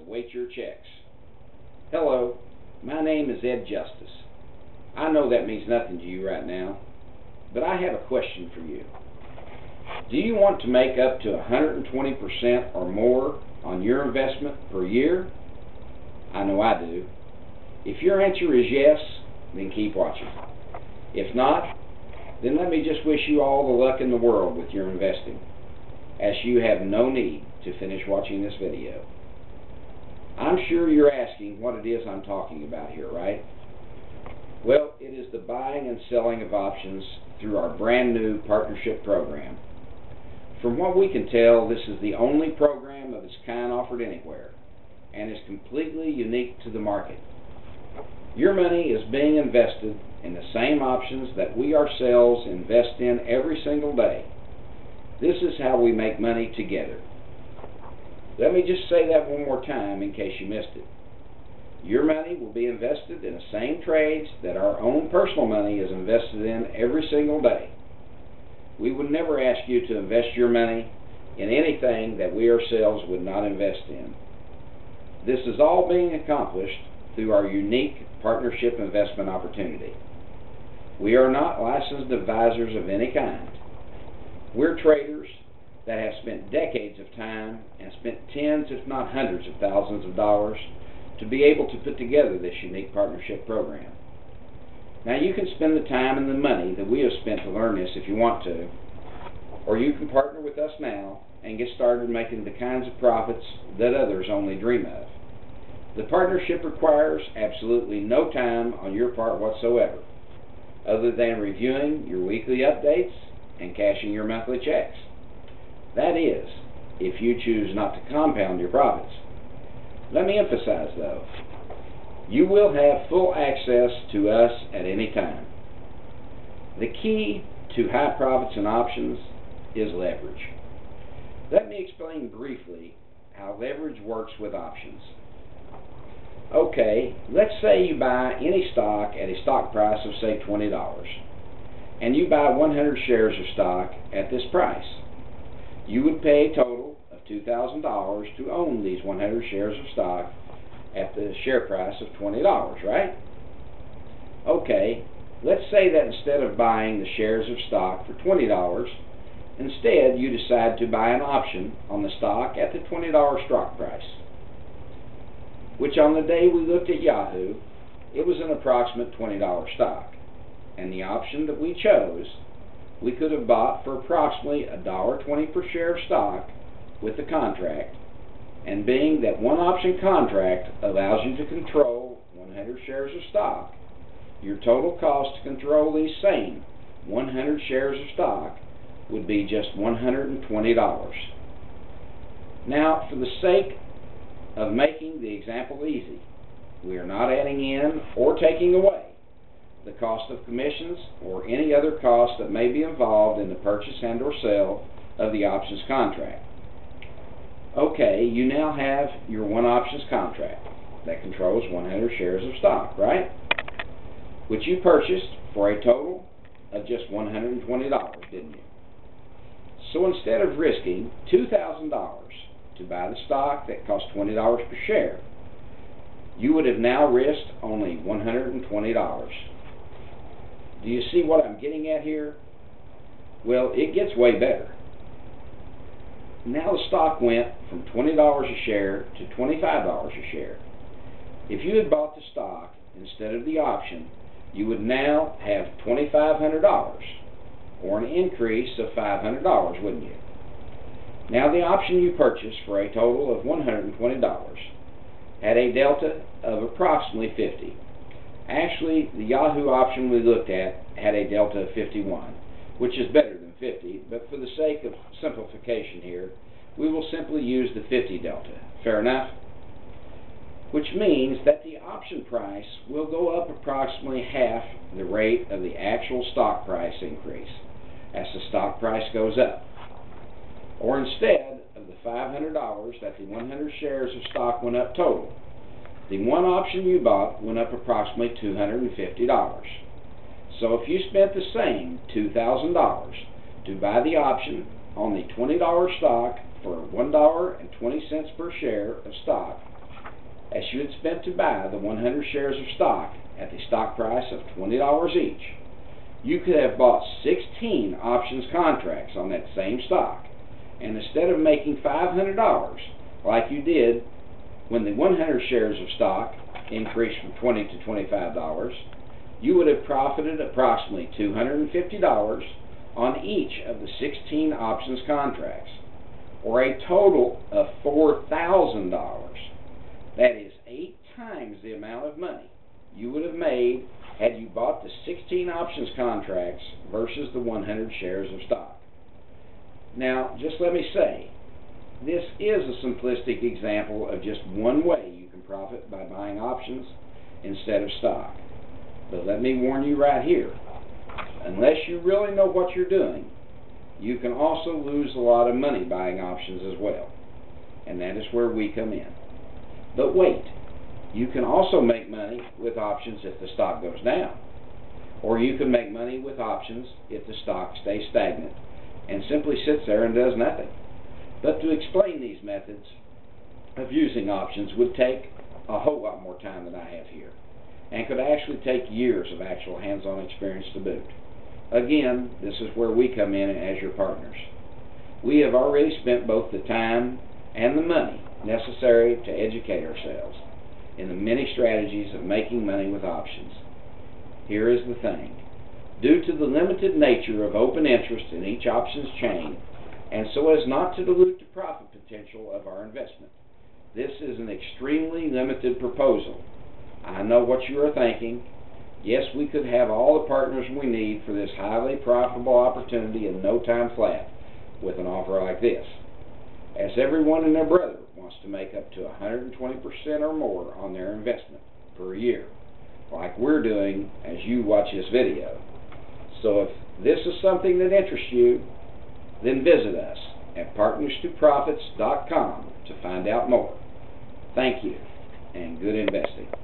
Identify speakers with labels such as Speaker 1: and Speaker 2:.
Speaker 1: await your checks. Hello, my name is Ed Justice. I know that means nothing to you right now, but I have a question for you. Do you want to make up to 120% or more on your investment per year? I know I do. If your answer is yes, then keep watching. If not, then let me just wish you all the luck in the world with your investing, as you have no need to finish watching this video. I'm sure you're asking what it is I'm talking about here, right? Well, it is the buying and selling of options through our brand new partnership program. From what we can tell, this is the only program of its kind offered anywhere, and is completely unique to the market. Your money is being invested in the same options that we ourselves invest in every single day. This is how we make money together. Let me just say that one more time in case you missed it. Your money will be invested in the same trades that our own personal money is invested in every single day. We would never ask you to invest your money in anything that we ourselves would not invest in. This is all being accomplished through our unique partnership investment opportunity. We are not licensed advisors of any kind. We're traders that have spent decades of time and spent tens, if not hundreds of thousands of dollars to be able to put together this unique partnership program. Now you can spend the time and the money that we have spent to learn this if you want to, or you can partner with us now and get started making the kinds of profits that others only dream of. The partnership requires absolutely no time on your part whatsoever, other than reviewing your weekly updates and cashing your monthly checks. That is, if you choose not to compound your profits. Let me emphasize, though, you will have full access to us at any time. The key to high profits and options is leverage. Let me explain briefly how leverage works with options. Okay, let's say you buy any stock at a stock price of, say, $20, and you buy 100 shares of stock at this price. You would pay a total of $2,000 to own these 100 shares of stock at the share price of $20, right? Okay, let's say that instead of buying the shares of stock for $20, instead you decide to buy an option on the stock at the $20 stock price, which on the day we looked at Yahoo, it was an approximate $20 stock, and the option that we chose, we could have bought for approximately $1.20 per share of stock with the contract, and being that one option contract allows you to control 100 shares of stock, your total cost to control these same 100 shares of stock would be just $120. Now, for the sake of making the example easy, we are not adding in or taking away the cost of commissions or any other cost that may be involved in the purchase and or sale of the options contract. Okay, you now have your one options contract that controls 100 shares of stock, right? Which you purchased for a total of just $120, didn't you? So instead of risking $2,000 to buy the stock that cost $20 per share, you would have now risked only $120. Do you see what I'm getting at here? Well, it gets way better. Now the stock went from $20 a share to $25 a share. If you had bought the stock instead of the option, you would now have $2,500, or an increase of $500, wouldn't you? Now the option you purchased for a total of $120 had a delta of approximately 50. Actually, the Yahoo option we looked at had a delta of 51, which is better than 50, but for the sake of simplification here, we will simply use the 50 delta. Fair enough? Which means that the option price will go up approximately half the rate of the actual stock price increase as the stock price goes up. Or instead of the $500 that the 100 shares of stock went up total, the one option you bought went up approximately $250. So if you spent the same $2,000 to buy the option on the $20 stock for $1.20 per share of stock, as you had spent to buy the 100 shares of stock at the stock price of $20 each, you could have bought 16 options contracts on that same stock, and instead of making $500 like you did when the 100 shares of stock increased from $20 to $25, you would have profited approximately $250 on each of the 16 options contracts, or a total of $4,000. That is 8 times the amount of money you would have made had you bought the 16 options contracts versus the 100 shares of stock. Now, just let me say, this is a simplistic example of just one way you can profit by buying options instead of stock. But let me warn you right here, unless you really know what you're doing, you can also lose a lot of money buying options as well. And that is where we come in. But wait, you can also make money with options if the stock goes down. Or you can make money with options if the stock stays stagnant and simply sits there and does nothing. But to explain these methods of using options would take a whole lot more time than I have here, and could actually take years of actual hands-on experience to boot. Again, this is where we come in as your partners. We have already spent both the time and the money necessary to educate ourselves in the many strategies of making money with options. Here is the thing. Due to the limited nature of open interest in each options chain, and so as not to dilute the profit potential of our investment, this is an extremely limited proposal. I know what you are thinking. Yes, we could have all the partners we need for this highly profitable opportunity in no time flat with an offer like this, as everyone and their brother wants to make up to 120% or more on their investment per year, like we're doing as you watch this video. So if this is something that interests you, then visit us at partners2profits.com to find out more. Thank you, and good investing.